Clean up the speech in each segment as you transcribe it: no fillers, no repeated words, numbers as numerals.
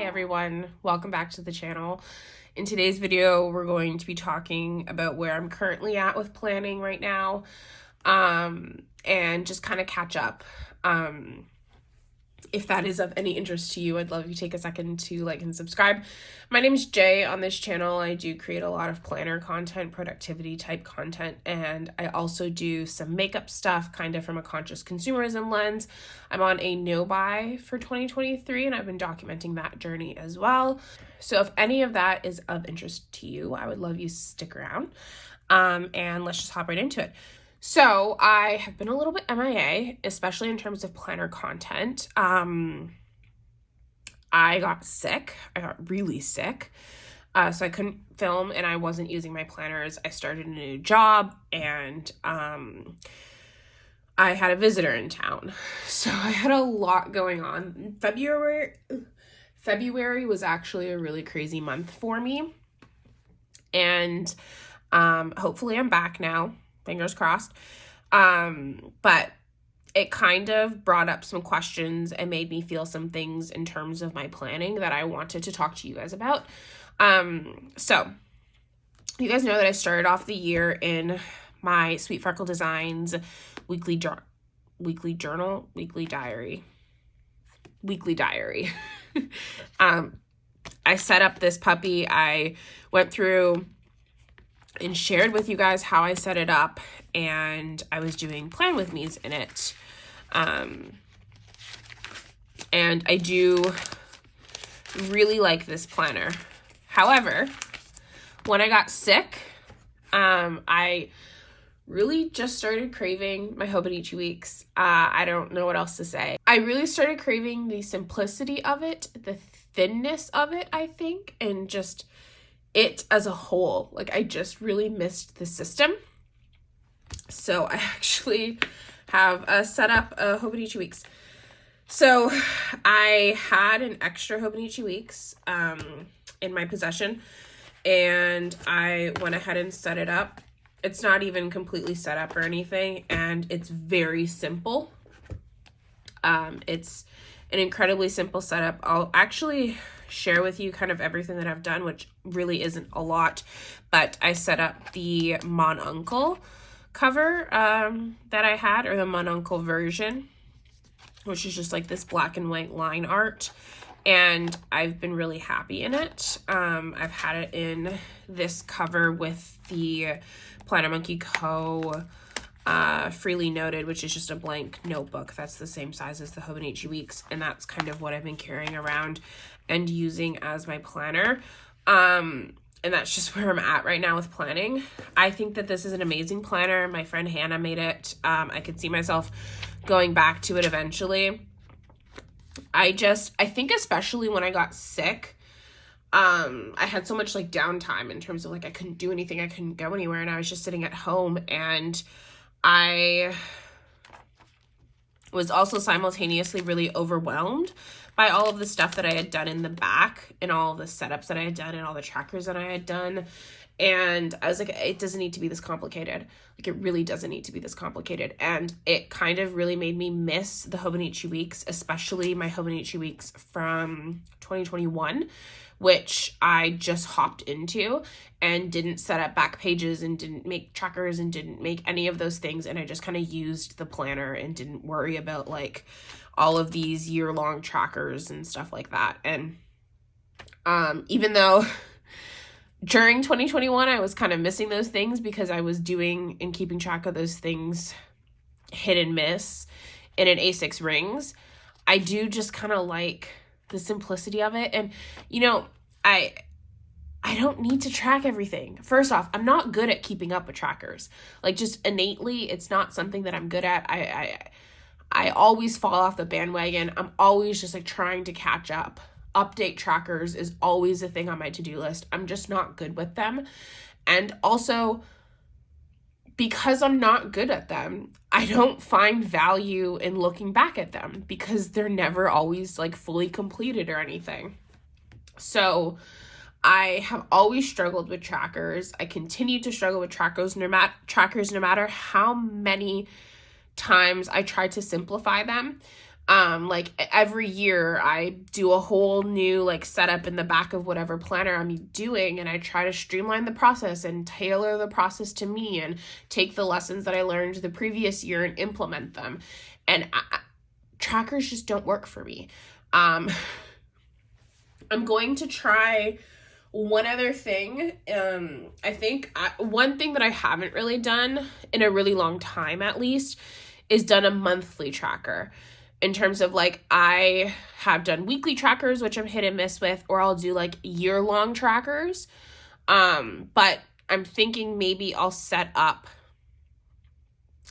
Hey everyone, welcome back to the channel. In today's video, we're going to be talking about where I'm currently at with planning right now, and just kind of catch up. If that is of any interest to you, I'd love if you take a second to like and subscribe. My name is Jay. On this channel, I do create a lot of planner content, productivity type content, and I also do some makeup stuff kind of from a conscious consumerism lens. I'm on a no buy for 2023 and I've been documenting that journey as well. So if any of that is of interest to you, I would love you to stick around, and let's just hop right into it. So I have been a little bit MIA, especially in terms of planner content. I got sick. I got really sick. So I couldn't film and I wasn't using my planners. I started a new job and I had a visitor in town. So I had a lot going on. February was actually a really crazy month for me. And hopefully I'm back now. Fingers crossed. But it kind of brought up some questions and made me feel some things in terms of my planning that I wanted to talk to you guys about. So you guys know that I started off the year in my Sweet Freckle Designs weekly diary. I set up this puppy. I went through and shared with you guys how I set it up, and I was doing plan with me's in it. And I do really like this planner. However, when I got sick, I really just started craving my hobonichi weeks. I don't know what else to say. I really started craving the simplicity of it, the thinness of it, I think, and just it as a whole. Like, I just really missed the system. So I actually have set up a hobonichi weeks. So I had an extra hobonichi weeks in my possession, and I went ahead and set it up. It's not even completely set up or anything, and it's very simple. It's an incredibly simple setup. I'll actually share with you kind of everything that I've done, which really isn't a lot, but I set up the Monuncle cover that I had, or the Monuncle version, which is just like this black and white line art, and I've been really happy in it. I've had it in this cover with the Planner Monkey Co. Freely Noted, which is just a blank notebook that's the same size as the Hobonichi Weeks, and that's kind of what I've been carrying around and using as my planner. And that's just where I'm at right now with planning. I think that this is an amazing planner. My friend Hannah made it. I could see myself going back to it eventually. I think especially when I got sick, I had so much like downtime in terms of like I couldn't do anything, I couldn't go anywhere, and I was just sitting at home, and I was also simultaneously really overwhelmed by all of the stuff that I had done in the back and all of the setups that I had done and all the trackers that I had done. And I was like, it doesn't need to be this complicated. Like, it really doesn't need to be this complicated. And it kind of really made me miss the Hobonichi Weeks, especially my Hobonichi Weeks from 2021, which I just hopped into and didn't set up back pages and didn't make trackers and didn't make any of those things. And I just kind of used the planner and didn't worry about like all of these year-long trackers and stuff like that. And even though during 2021, I was kind of missing those things because I was doing and keeping track of those things hit and miss in an A6 rings, I do just kind of like the simplicity of it. And, you know, I don't need to track everything. First off, I'm not good at keeping up with trackers. Like, just innately, it's not something that I'm good at. I always fall off the bandwagon. I'm always just like trying to catch up. Update trackers is always a thing on my to-do list. I'm just not good with them. And also, because I'm not good at them, I don't find value in looking back at them because they're never always like fully completed or anything. So I have always struggled with trackers. I continue to struggle with trackers no matter how many times I try to simplify them. Like every year I do a whole new like setup in the back of whatever planner I'm doing, and I try to streamline the process and tailor the process to me and take the lessons that I learned the previous year and implement them. And trackers just don't work for me. I'm going to try one other thing. I think one thing that I haven't really done in a really long time, at least, is done a monthly tracker. In terms of like, I have done weekly trackers, which I'm hit and miss with, or I'll do like year-long trackers. But I'm thinking maybe I'll set up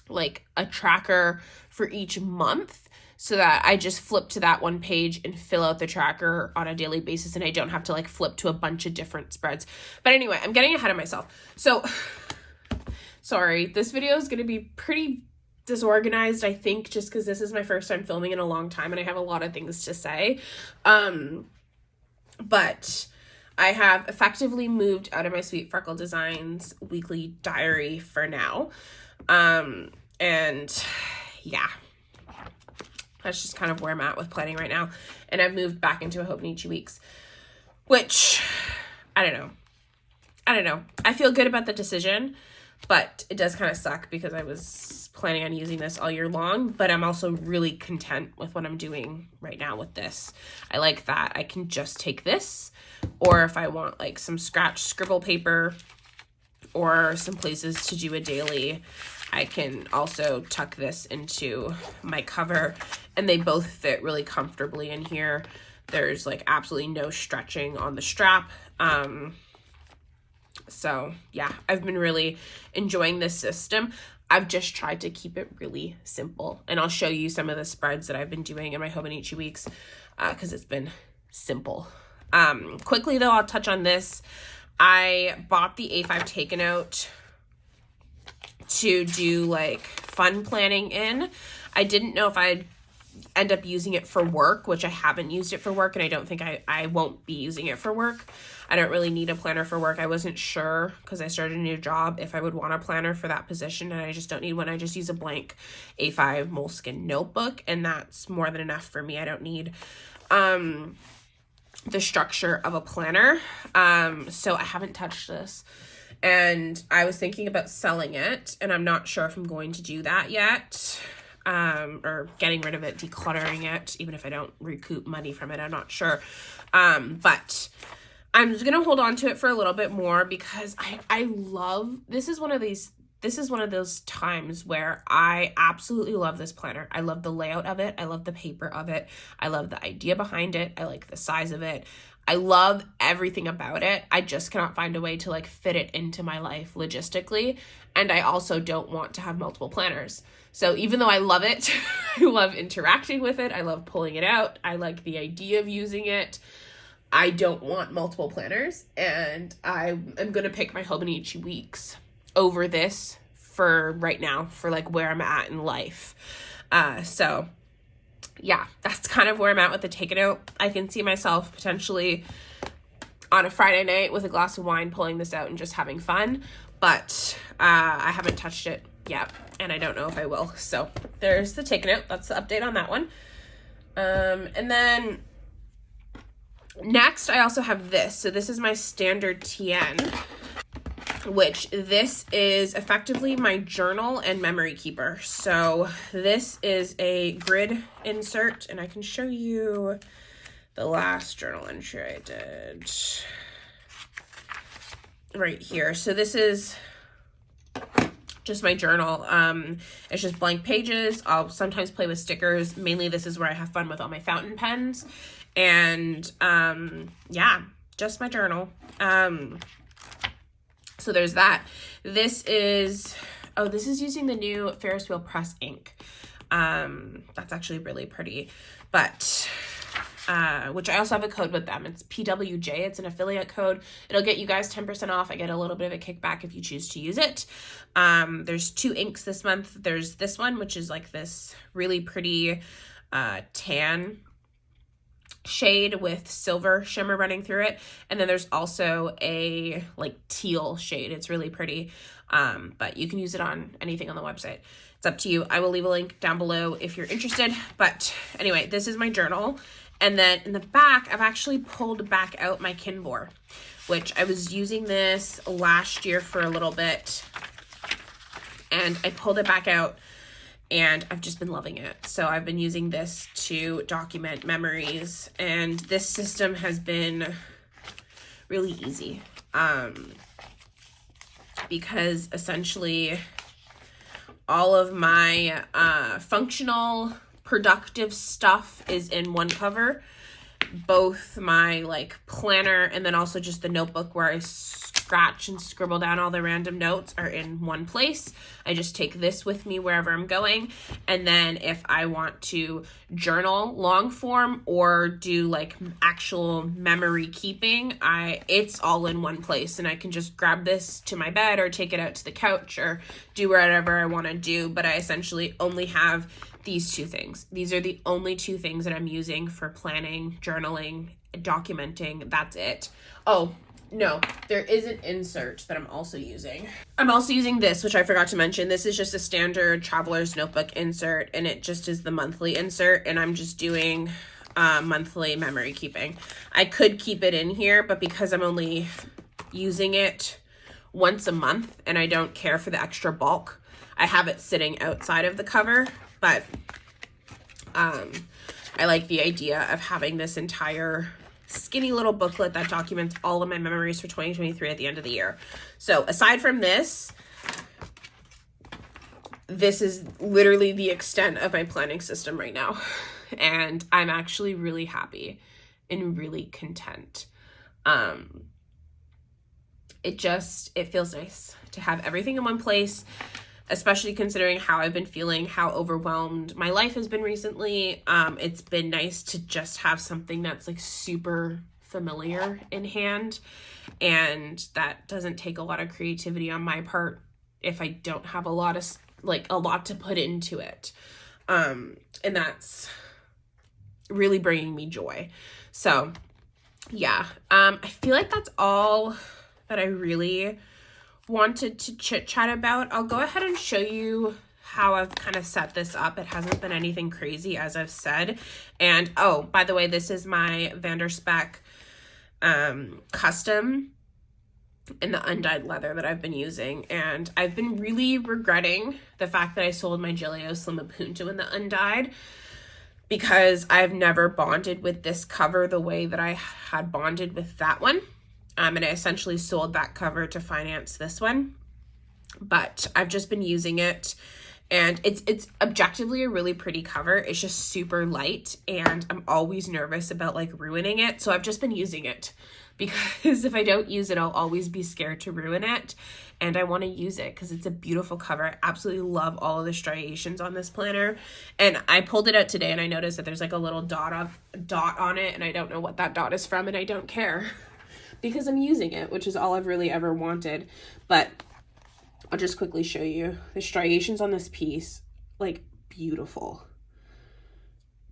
like a tracker for each month so that I just flip to that one page and fill out the tracker on a daily basis, and I don't have to like flip to a bunch of different spreads. But anyway, I'm getting ahead of myself. So sorry, this video is going to be pretty disorganized, I think, just because this is my first time filming in a long time and I have a lot of things to say. But I have effectively moved out of my Sweet Freckle Designs weekly diary for now. And yeah, that's just kind of where I'm at with planning right now. And I've moved back into a hobonichi weeks, which I don't know. I feel good about the decision, but it does kind of suck because I was planning on using this all year long, but I'm also really content with what I'm doing right now with this. I like that I can just take this, or if I want like some scratch scribble paper or some places to do a daily, I can also tuck this into my cover, and they both fit really comfortably in here. There's like absolutely no stretching on the strap. So yeah, I've been really enjoying this system. I've just tried to keep it really simple, and I'll show you some of the spreads that I've been doing in my hobonichi weeks because it's been simple. Quickly though, I'll touch on this. I bought the A5 Taken Out to do like fun planning in. I didn't know if I'd end up using it for work, which I haven't used it for work, and I don't think I won't be using it for work. I don't really need a planner for work. I wasn't sure because I started a new job if I would want a planner for that position, and I just don't need one. I just use a blank A5 moleskin notebook, and that's more than enough for me. I don't need the structure of a planner. So I haven't touched this, and I was thinking about selling it, and I'm not sure if I'm going to do that yet. Or getting rid of it, decluttering it, even if I don't recoup money from it, I'm not sure. But I'm just gonna hold on to it for a little bit more because I love, this is one of those times where I absolutely love this planner. I love the layout of it. I love the paper of it. I love the idea behind it. I like the size of it. I love everything about it. I just cannot find a way to like fit it into my life logistically. And I also don't want to have multiple planners. So even though I love it, I love interacting with it, I love pulling it out, I like the idea of using it, I don't want multiple planners, and I am going to pick my hobonichi weeks over this for right now, for like where I'm at in life. So yeah, that's kind of where I'm at with the Taken Out. I can see myself potentially on a Friday night with a glass of wine pulling this out and just having fun, but I haven't touched it yet, and I don't know if I will. So there's the Taken Out. That's the update on that one. And then next I also have this. So this is my standard TN, which this is effectively my journal and memory keeper. So this is a grid insert, and I can show you the last journal entry I did right here. So this is just my journal. It's just blank pages. I'll sometimes play with stickers. Mainly this is where I have fun with all my fountain pens. And yeah, just my journal. So there's that. This is using the new Ferris Wheel Press ink. That's actually really pretty. But which I also have a code with them. It's PWJ. It's an affiliate code. It'll get you guys 10% off. I get a little bit of a kickback if you choose to use it. There's 2 inks this month. There's this one, which is like this really pretty tan shade with silver shimmer running through it. And then there's also a like teal shade. It's really pretty. But you can use it on anything on the website. It's up to you. I will leave a link down below if you're interested. But anyway, this is my journal. And then in the back, I've actually pulled back out my Kinbor, which I was using this last year for a little bit. And I pulled it back out and I've just been loving it. So I've been using this to document memories, and this system has been really easy. Because essentially all of my functional, productive stuff is in one cover. Both my like planner and then also just the notebook where I scratch and scribble down all the random notes are in one place. I just take this with me wherever I'm going. And then if I want to journal long form or do like actual memory keeping, it's all in one place, and I can just grab this to my bed or take it out to the couch or do whatever I want to do. But I essentially only have these two things. These are the only two things that I'm using for planning, journaling, documenting. That's it. Oh, no, there is an insert that I'm also using. I'm also using this, which I forgot to mention. This is just a standard traveler's notebook insert, and it just is the monthly insert, and I'm just doing monthly memory keeping. I could keep it in here, but because I'm only using it once a month and I don't care for the extra bulk, I have it sitting outside of the cover. But I like the idea of having this entire skinny little booklet that documents all of my memories for 2023 at the end of the year. So aside from this, this is literally the extent of my planning system right now. And I'm actually really happy and really content. It feels nice to have everything in one place, especially considering how I've been feeling, how overwhelmed my life has been recently. It's been nice to just have something that's like super familiar in hand, and that doesn't take a lot of creativity on my part if I don't have a lot to put into it. And that's really bringing me joy. So yeah, I feel like that's all that I really wanted to chit chat about. I'll go ahead and show you how I've kind of set this up. It hasn't been anything crazy, as I've said. And oh, by the way, this is my Vanderspec custom in the undyed leather that I've been using. And I've been really regretting the fact that I sold my Gileo Slim Punto in the undyed, because I've never bonded with this cover the way that I had bonded with that one. And I essentially sold that cover to finance this one. But I've just been using it, and it's objectively a really pretty cover. It's just super light, and I'm always nervous about like ruining it. So I've just been using it, because if I don't use it, I'll always be scared to ruin it. And I want to use it because it's a beautiful cover. I absolutely love all of the striations on this planner. And I pulled it out today and I noticed that there's like a little dot on it, and I don't know what that dot is from, and I don't care, because I'm using it, which is all I've really ever wanted. But I'll just quickly show you the striations on this piece. Like, beautiful.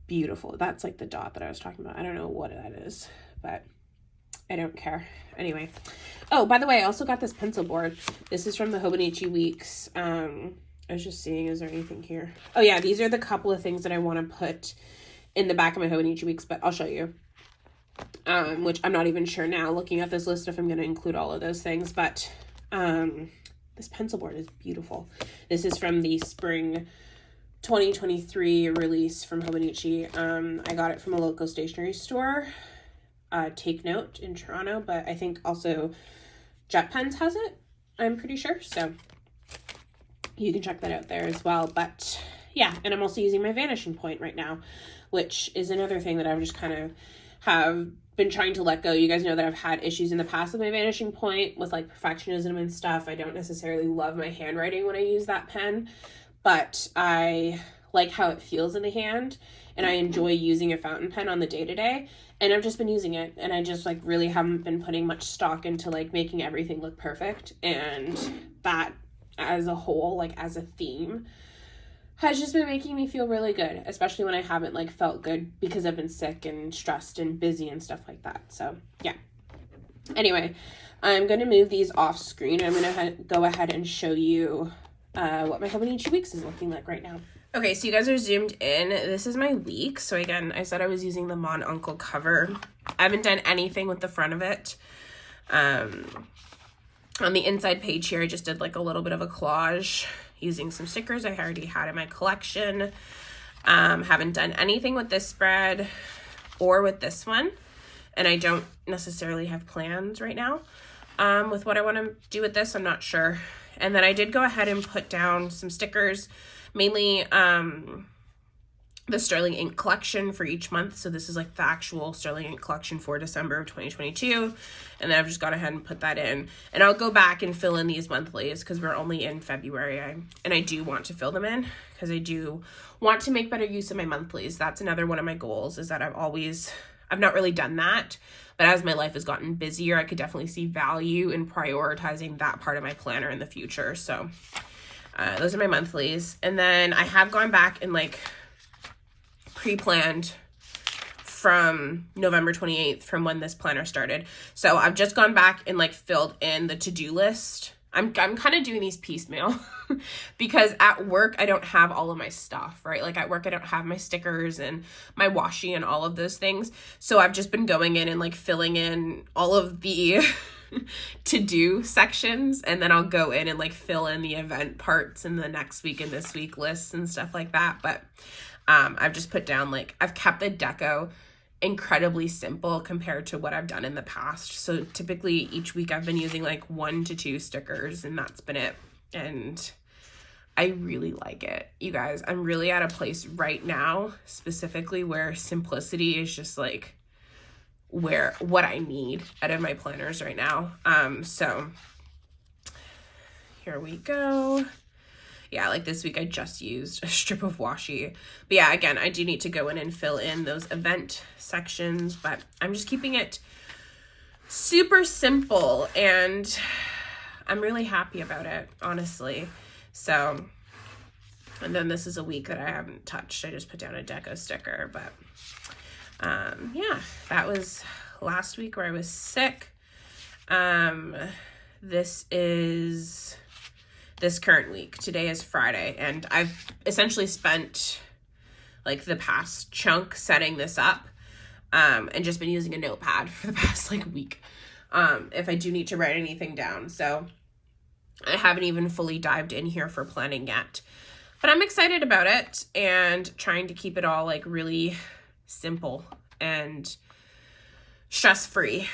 Beautiful. That's like the dot that I was talking about. I don't know what that is, but I don't care. Anyway. Oh, by the way, I also got this pencil board. This is from the Hobonichi Weeks. I was just seeing, is there anything here? Oh yeah, these are the couple of things that I want to put in the back of my Hobonichi Weeks, but I'll show you. Which I'm not even sure now, looking at this list, if I'm going to include all of those things. But this pencil board is beautiful. This is from the spring 2023 release from Hobonichi. I got it from a local stationery store, Take Note in Toronto, but I think also Jet Pens has it, I'm pretty sure. So you can check that out there as well. But yeah, and I'm also using my vanishing point right now, which is another thing that I've just kind of have been trying to let go. You guys know that I've had issues in the past with my vanishing point, with like perfectionism and stuff. I don't necessarily love my handwriting when I use that pen, but I like how it feels in the hand, and I enjoy using a fountain pen on the day-to-day, and I've just been using it, and I just like really haven't been putting much stock into like making everything look perfect. And that as a whole, like as a theme, has just been making me feel really good, especially when I haven't like felt good because I've been sick and stressed and busy and stuff like that. So yeah. Anyway, I'm going to move these off screen. I'm going to go ahead and show you what my hobonichi weeks is looking like right now. Okay, so you guys are zoomed in. This is my week. So again, I said I was using the Mon Uncle cover. I haven't done anything with the front of it. On the inside page here, I just did like a little bit of a collage using some stickers I already had in my collection. Haven't done anything with this spread or with this one. And I don't necessarily have plans right now with what I want to do with this. I'm not sure. And then I did go ahead and put down some stickers, mainly the Sterling Ink collection for each month. So this is like the actual Sterling Ink collection for December of 2022. And then I've just gone ahead and put that in. And I'll go back and fill in these monthlies because we're only in February. And I do want to fill them in because I do want to make better use of my monthlies. That's another one of my goals, is that I've not really done that. But as my life has gotten busier, I could definitely see value in prioritizing that part of my planner in the future. So those are my monthlies. And then I have gone back and like pre-planned from November 28th, from when this planner started. So I've just gone back and like filled in the to-do list. I'm kind of doing these piecemeal because at work, I don't have all of my stuff, right? Like at work, I don't have my stickers and my washi and all of those things. So I've just been going in and like filling in all of the to-do sections. And then I'll go in and like fill in the event parts in the next week and this week lists and stuff like that. But I've just put down, like, I've kept the deco incredibly simple compared to what I've done in the past. So typically each week I've been using like 1 to 2 stickers, and that's been it. And I really like it. You guys, I'm really at a place right now specifically where simplicity is just like what I need out of my planners right now. So here we go. Yeah, like this week I just used a strip of washi. But yeah, again, I do need to go in and fill in those event sections, but I'm just keeping it super simple and I'm really happy about it, honestly. So, and then this is a week that I haven't touched. I just put down a deco sticker, but yeah, that was last week where I was sick. This is this current week. Today is Friday, and I've essentially spent like the past chunk setting this up and just been using a notepad for the past like week if I do need to write anything down. So I haven't even fully dived in here for planning yet, but I'm excited about it and trying to keep it all like really simple and stress-free.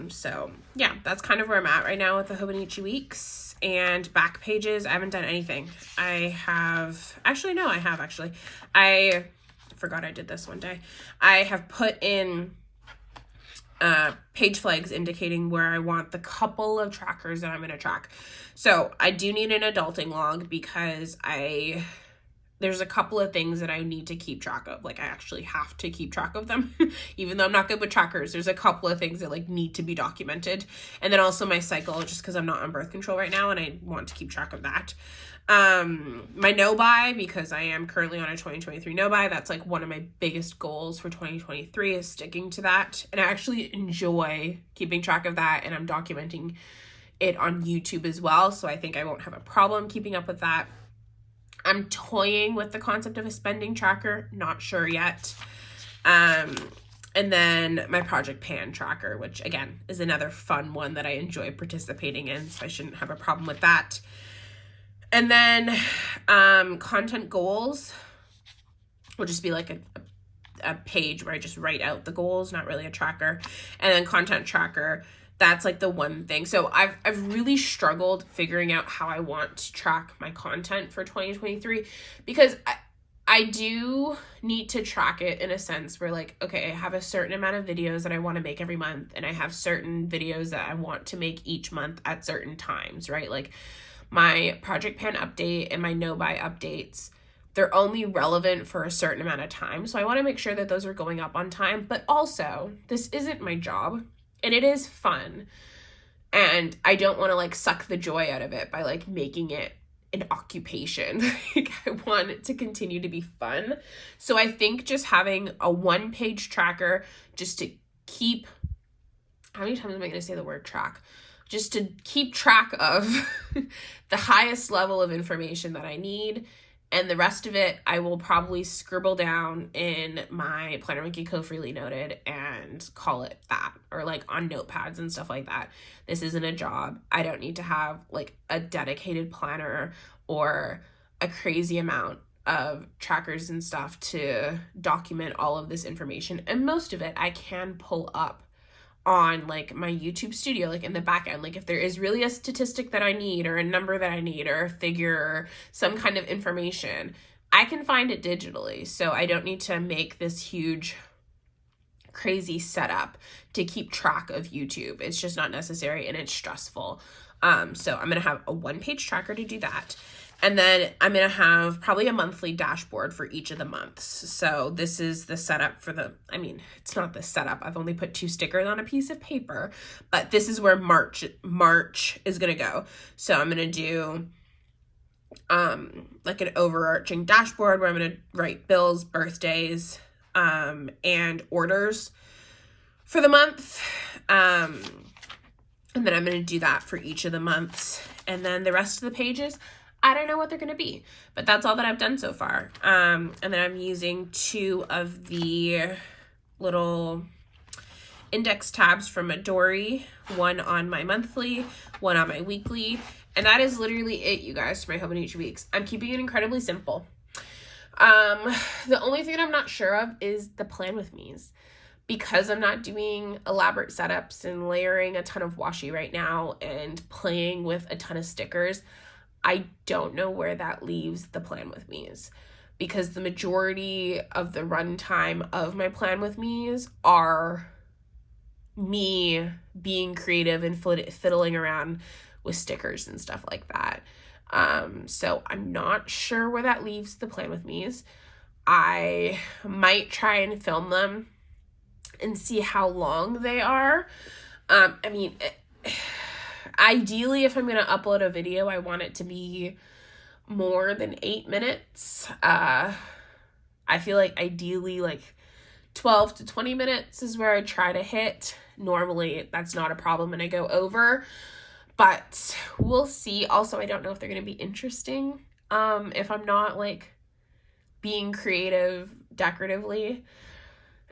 So yeah, that's kind of where I'm at right now with the hobonichi weeks. And back pages, I haven't done anything. I forgot I did this one day. I have put in page flags indicating where I want the couple of trackers that I'm going to track. So I do need an adulting log because there's a couple of things that I need to keep track of. Like I actually have to keep track of them, even though I'm not good with trackers. There's a couple of things that like need to be documented. And then also my cycle, just because I'm not on birth control right now and I want to keep track of that. My no-buy, because I am currently on a 2023 no-buy. That's like one of my biggest goals for 2023 is sticking to that. And I actually enjoy keeping track of that, and I'm documenting it on YouTube as well. So I think I won't have a problem keeping up with that. I'm toying with the concept of a spending tracker, not sure yet. And then my Project Pan tracker, which again is another fun one that I enjoy participating in, so I shouldn't have a problem with that. And then content goals will just be like a page where I just write out the goals, not really a tracker. And then content tracker, that's like the one thing. So I've really struggled figuring out how I want to track my content for 2023 because I do need to track it in a sense where like, okay, I have a certain amount of videos that I want to make every month, and I have certain videos that I want to make each month at certain times, right? Like my Project Pan update and my no-buy updates, they're only relevant for a certain amount of time. So I want to make sure that those are going up on time, but also this isn't my job. And it is fun, and I don't want to like suck the joy out of it by like making it an occupation. Like I want it to continue to be fun. So I think just having a 1-page tracker just to keep, how many times am I going to say the word track? just to keep track of the highest level of information that I need. And the rest of it, I will probably scribble down in my Planner Monkey Co-Freely Noted and call it that, or like on notepads and stuff like that. This isn't a job. I don't need to have like a dedicated planner or a crazy amount of trackers and stuff to document all of this information. And most of it I can pull up on like my YouTube studio, like in the back end. Like if there is really a statistic that I need, or a number that I need, or a figure, or some kind of information, I can find it digitally. So I don't need to make this huge crazy setup to keep track of YouTube. It's just not necessary, and it's stressful. So I'm gonna have a 1-page tracker to do that. And then I'm going to have probably a monthly dashboard for each of the months. So this is the setup for it's not the setup. I've only put 2 stickers on a piece of paper, but this is where March is going to go. So I'm going to do like an overarching dashboard where I'm going to write bills, birthdays, and orders for the month. And then I'm going to do that for each of the months. And then the rest of the pages, I don't know what they're going to be, but that's all that I've done so far. And then I'm using 2 of the little index tabs from Midori, one on my monthly, one on my weekly. And that is literally it, you guys, for my hobonichi weeks. I'm keeping it incredibly simple. The only thing that I'm not sure of is the plan with me's. Because I'm not doing elaborate setups and layering a ton of washi right now and playing with a ton of stickers, I don't know where that leaves the plan with me's, because the majority of the runtime of my plan with me's are me being creative and fiddling around with stickers and stuff like that. So I'm not sure where that leaves the plan with me's. I might try and film them and see how long they are. Ideally, if I'm going to upload a video, I want it to be more than 8 minutes. I feel like ideally like 12 to 20 minutes is where I try to hit. Normally, that's not a problem and I go over, but we'll see. Also, I don't know if they're going to be interesting if I'm not like being creative decoratively.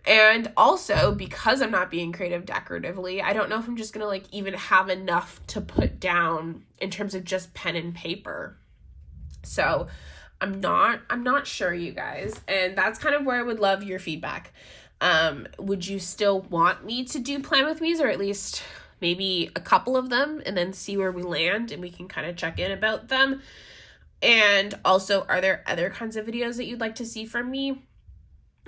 And also, because I'm not being creative decoratively, I don't know if I'm just going to like even have enough to put down in terms of just pen and paper. So I'm not sure, you guys. And that's kind of where I would love your feedback. Would you still want me to do plan with me's, or at least maybe a couple of them, and then see where we land and we can kind of check in about them? And also, are there other kinds of videos that you'd like to see from me?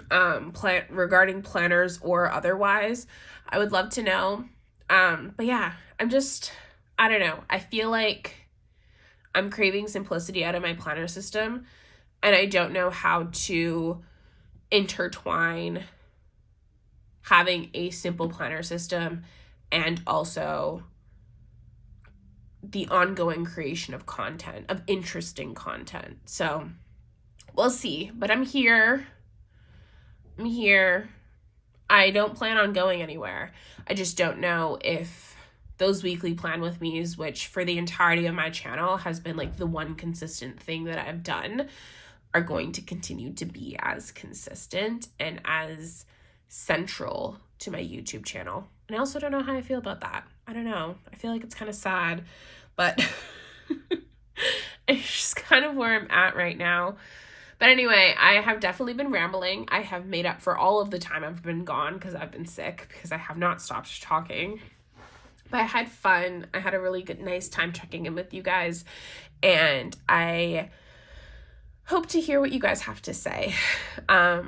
Regarding planners or otherwise? I would love to know. But yeah, I don't know. I feel like I'm craving simplicity out of my planner system, and I don't know how to intertwine having a simple planner system and also the ongoing creation of content, of interesting content. So we'll see, but I'm here. I don't plan on going anywhere. I just don't know if those weekly plan with me's, which for the entirety of my channel has been like the one consistent thing that I've done, are going to continue to be as consistent and as central to my YouTube channel. And I also don't know how I feel about that. I don't know. I feel like it's kind of sad, but it's just kind of where I'm at right now. But anyway, I have definitely been rambling. I have made up for all of the time I've been gone because I've been sick, because I have not stopped talking. But I had fun. I had a really nice time checking in with you guys. And I hope to hear what you guys have to say. But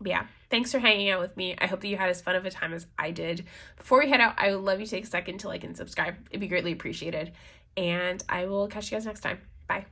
yeah, thanks for hanging out with me. I hope that you had as fun of a time as I did. Before we head out, I would love you to take a second to like and subscribe. It'd be greatly appreciated. And I will catch you guys next time. Bye.